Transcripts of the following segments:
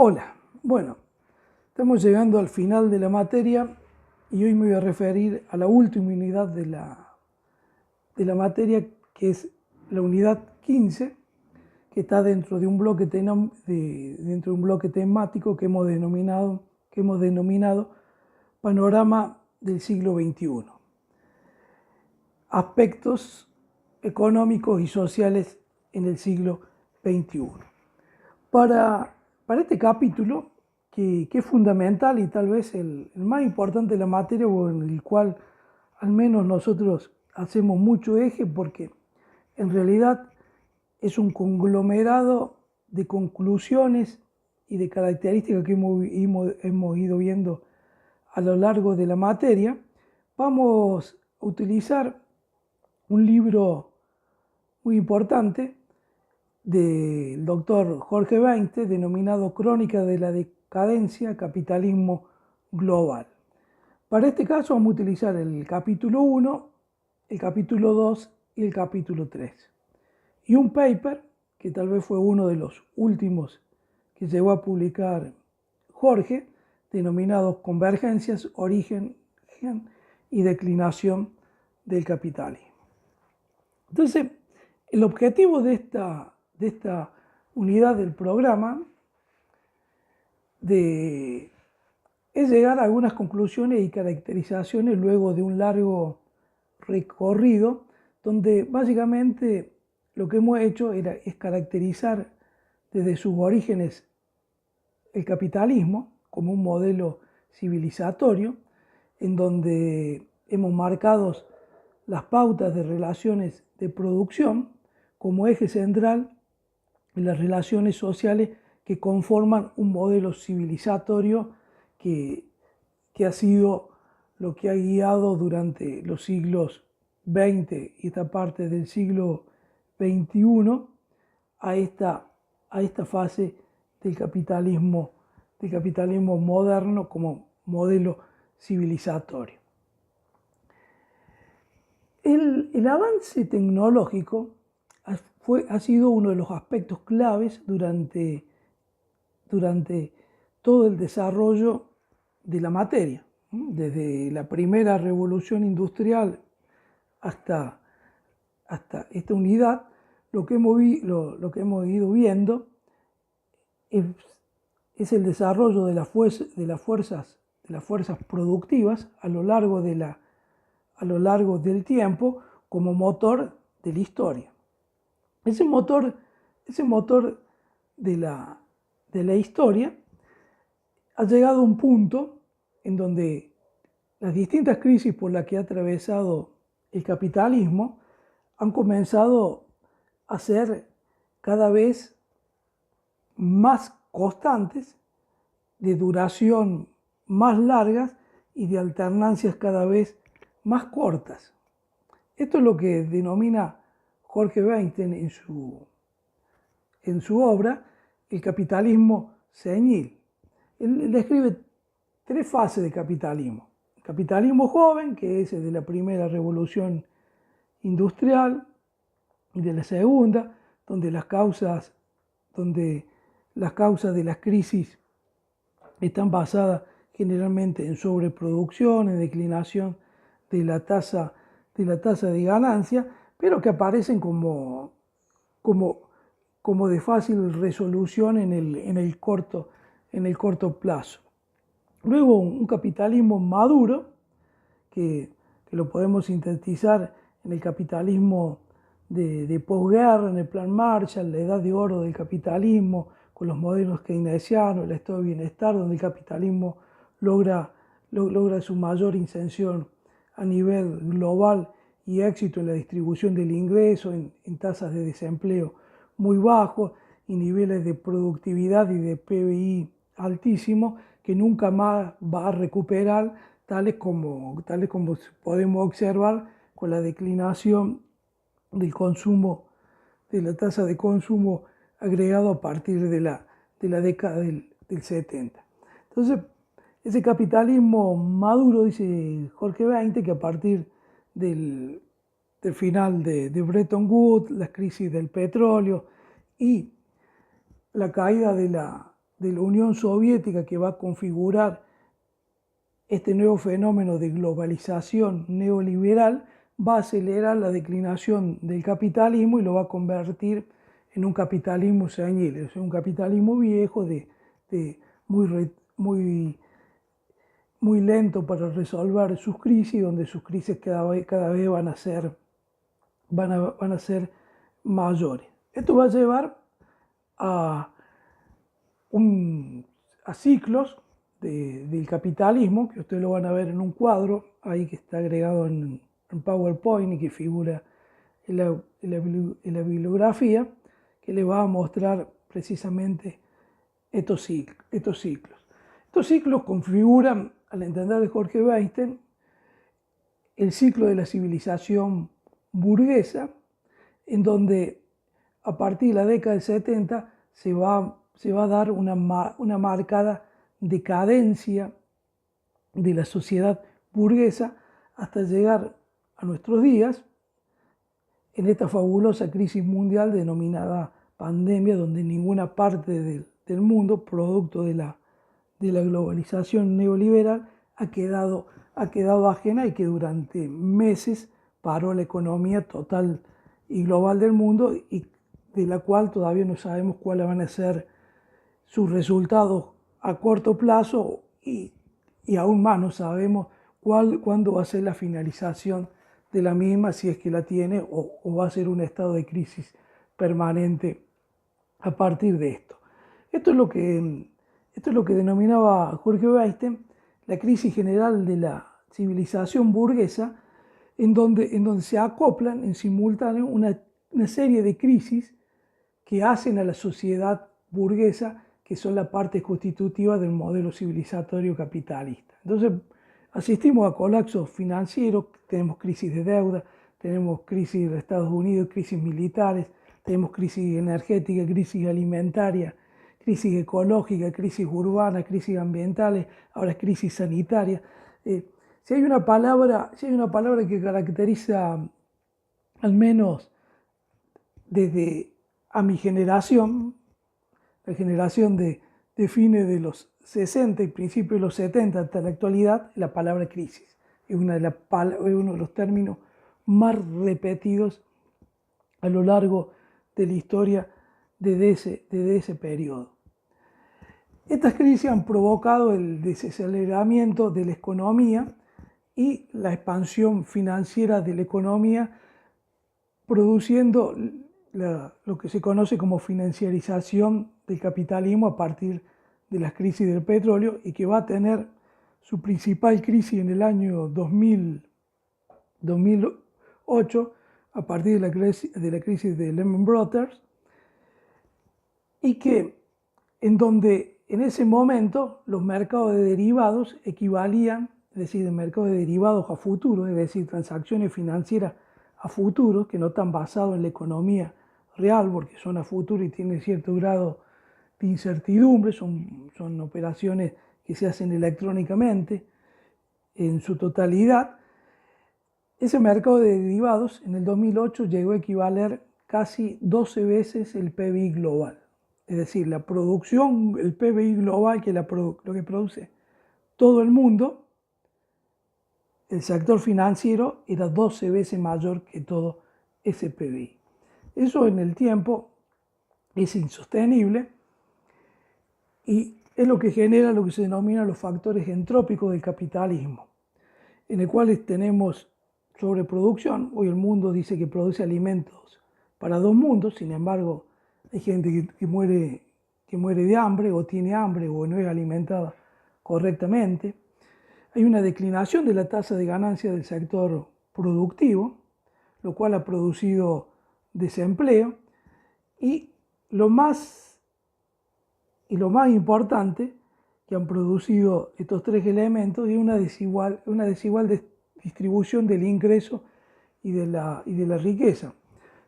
Hola, bueno, estamos llegando al final de la materia y hoy me voy a referir a la última unidad de la materia, que es la unidad 15, que está dentro de un bloque, dentro de un bloque temático que hemos denominado Panorama del siglo XXI. Aspectos económicos y sociales en el siglo XXI. Para este capítulo, que es fundamental y tal vez el más importante de la materia, o en el cual al menos nosotros hacemos mucho eje, porque en realidad es un conglomerado de conclusiones y de características que hemos ido viendo a lo largo de la materia. Vamos a utilizar un libro muy importante del doctor Jorge Weinte, denominado Crónica de la decadencia, capitalismo global. Para este caso vamos a utilizar el capítulo 1, el capítulo 2 y el capítulo 3. Y un paper, que tal vez fue uno de los últimos que llegó a publicar Jorge, denominado Convergencias, Origen y Declinación del Capitalismo. Entonces, el objetivo de esta unidad del programa es llegar a algunas conclusiones y caracterizaciones luego de un largo recorrido, donde básicamente lo que hemos hecho es caracterizar desde sus orígenes el capitalismo como un modelo civilizatorio, en donde hemos marcado las pautas de relaciones de producción como eje central en las relaciones sociales que conforman un modelo civilizatorio que ha sido lo que ha guiado durante los siglos XX y esta parte del siglo XXI a esta fase del capitalismo moderno como modelo civilizatorio. El avance tecnológico ha sido uno de los aspectos claves durante todo el desarrollo de la materia, desde la primera revolución industrial hasta esta unidad. Lo que hemos ido viendo es el desarrollo de las fuerzas productivas a lo largo del tiempo como motor de la historia. Ese motor de la historia ha llegado a un punto en donde las distintas crisis por las que ha atravesado el capitalismo han comenzado a ser cada vez más constantes, de duración más largas y de alternancias cada vez más cortas. Esto es lo que denomina Jorge Weinte en su obra El capitalismo senil. Él describe tres fases de capitalismo. El capitalismo joven, que es el de la primera revolución industrial, y de la segunda, donde las causas de las crisis están basadas generalmente en sobreproducción, en declinación de la tasa de ganancia, pero que aparecen como de fácil resolución en el corto plazo. Luego un capitalismo maduro, que lo podemos sintetizar en el capitalismo de posguerra, en el plan Marshall, la edad de oro del capitalismo, con los modelos keynesianos, el estado de bienestar, donde el capitalismo logra su mayor inserción a nivel global y éxito en la distribución del ingreso, en tasas de desempleo muy bajos y niveles de productividad y de PBI altísimos, que nunca más va a recuperar, tales como podemos observar con la declinación del consumo, de la tasa de consumo agregado a partir de la década del 70. Entonces, ese capitalismo maduro, dice Jorge Weinte, que a partir del final de Bretton Woods, la crisis del petróleo y la caída de la de la Unión Soviética que va a configurar este nuevo fenómeno de globalización neoliberal, va a acelerar la declinación del capitalismo y lo va a convertir en un capitalismo senil, es un capitalismo viejo, muy lento para resolver sus crisis, donde sus crisis cada vez van a ser mayores. Esto va a llevar a ciclos del capitalismo, que ustedes lo van a ver en un cuadro ahí que está agregado en PowerPoint y que figura en la bibliografía, que les va a mostrar precisamente estos ciclos. Estos ciclos configuran, al entender de Jorge Weinstein, el ciclo de la civilización burguesa, en donde a partir de la década del 70 se va a dar una marcada decadencia de la sociedad burguesa hasta llegar a nuestros días en esta fabulosa crisis mundial denominada pandemia, donde ninguna parte del mundo, producto de la globalización neoliberal, ha quedado ajena y que durante meses paró la economía total y global del mundo y de la cual todavía no sabemos cuáles van a ser sus resultados a corto plazo y aún más no sabemos cuándo va a ser la finalización de la misma, si es que la tiene, o va a ser un estado de crisis permanente a partir de esto. Esto es lo que denominaba Jorge Weinstein la crisis general de la civilización burguesa, en donde se acoplan en simultáneo una serie de crisis que hacen a la sociedad burguesa, que son la parte constitutiva del modelo civilizatorio capitalista. Entonces, asistimos a colapsos financieros, tenemos crisis de deuda, tenemos crisis de Estados Unidos, crisis militares, tenemos crisis energética, crisis alimentaria, crisis ecológica, crisis urbana, crisis ambientales, ahora crisis sanitaria. Si hay una palabra que caracteriza, al menos desde a mi generación, la generación de fines de los 60 y principios de los 70 hasta la actualidad, la palabra crisis. Es uno de los términos más repetidos a lo largo de la historia desde ese periodo. Estas crisis han provocado el desaceleramiento de la economía y la expansión financiera de la economía, produciendo lo que se conoce como financiarización del capitalismo a partir de las crisis del petróleo, y que va a tener su principal crisis en el año 2008 a partir de la crisis de Lehman Brothers, y que en donde en ese momento los mercados de derivados equivalían, es decir, de mercados de derivados a futuro, es decir, transacciones financieras a futuro, que no están basados en la economía real, porque son a futuro y tienen cierto grado de incertidumbre, son operaciones que se hacen electrónicamente en su totalidad. Ese mercado de derivados en el 2008 llegó a equivaler casi 12 veces el PBI global. Es decir, la producción, el PBI global, que lo que produce todo el mundo, el sector financiero era 12 veces mayor que todo ese PBI. Eso en el tiempo es insostenible y es lo que genera lo que se denomina los factores entrópicos del capitalismo, en el cual tenemos sobreproducción. Hoy el mundo dice que produce alimentos para 2 mundos, sin embargo, hay gente que muere de hambre o tiene hambre o no es alimentada correctamente. Hay una declinación de la tasa de ganancia del sector productivo, lo cual ha producido desempleo, y lo más importante que han producido estos 3 elementos es una desigual distribución del ingreso y de la riqueza.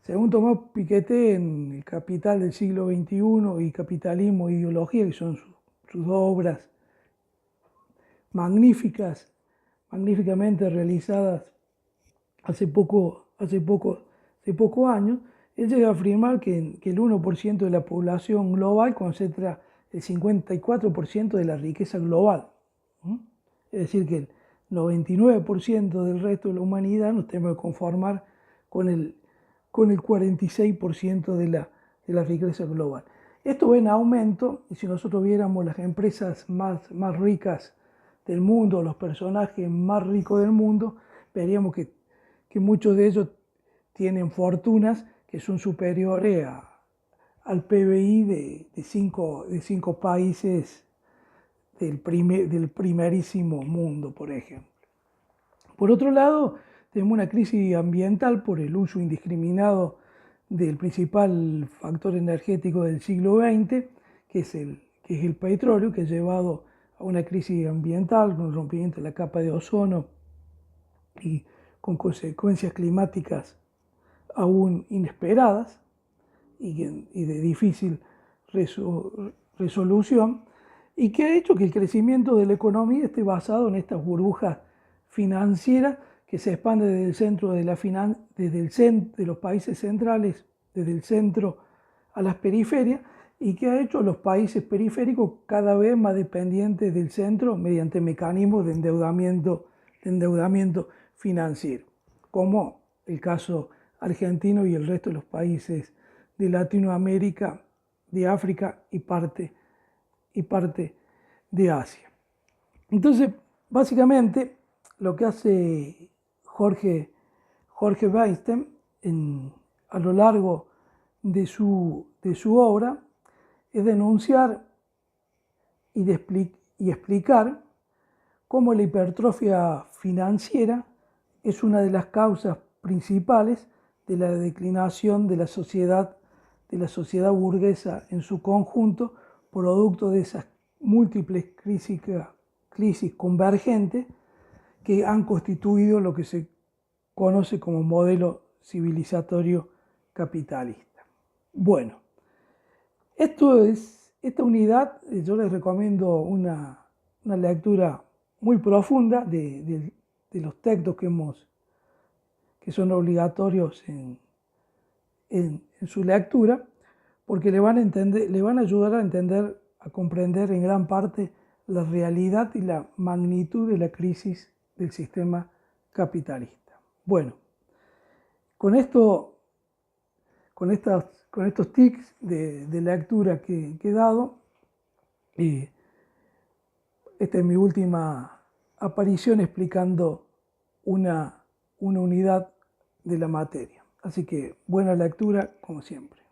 Según Thomas Piketty, en El Capital del siglo XXI y Capitalismo e Ideología, que son sus 2 obras magníficamente realizadas hace pocos años, él llega a afirmar que el 1% de la población global concentra el 54% de la riqueza global. Es decir, que el 99% del resto de la humanidad nos tenemos que conformar con el 46% de la riqueza global. Esto va en aumento, y si nosotros viéramos las empresas más ricas del mundo, los personajes más ricos del mundo, veríamos que muchos de ellos tienen fortunas que son superiores al PBI de cinco países del primerísimo mundo, por ejemplo. Por otro lado, tenemos una crisis ambiental por el uso indiscriminado del principal factor energético del siglo XX, que es el petróleo, que ha llevado a una crisis ambiental con el rompimiento de la capa de ozono y con consecuencias climáticas aún inesperadas y de difícil resolución, y que ha hecho que el crecimiento de la economía esté basado en estas burbujas financieras que se expanden desde el centro de los países centrales, desde el centro a las periferias, y que ha hecho a los países periféricos cada vez más dependientes del centro mediante mecanismos de endeudamiento financiero, como el caso argentino y el resto de los países de Latinoamérica, de África y parte de Asia. Entonces, básicamente, lo que hace Jorge Weinstein a lo largo de su obra es denunciar y explicar cómo la hipertrofia financiera es una de las causas principales de la declinación de la sociedad burguesa en su conjunto, producto de esas múltiples crisis convergentes que han constituido lo que se conoce como modelo civilizatorio capitalista. Bueno, esta unidad, yo les recomiendo una lectura muy profunda de los textos que son obligatorios en su lectura, porque le van a ayudar a entender, a comprender en gran parte la realidad y la magnitud de la crisis del sistema capitalista. Bueno, con estos tics de lectura que he dado, esta es mi última aparición explicando una unidad de la materia. Así que buena lectura, como siempre.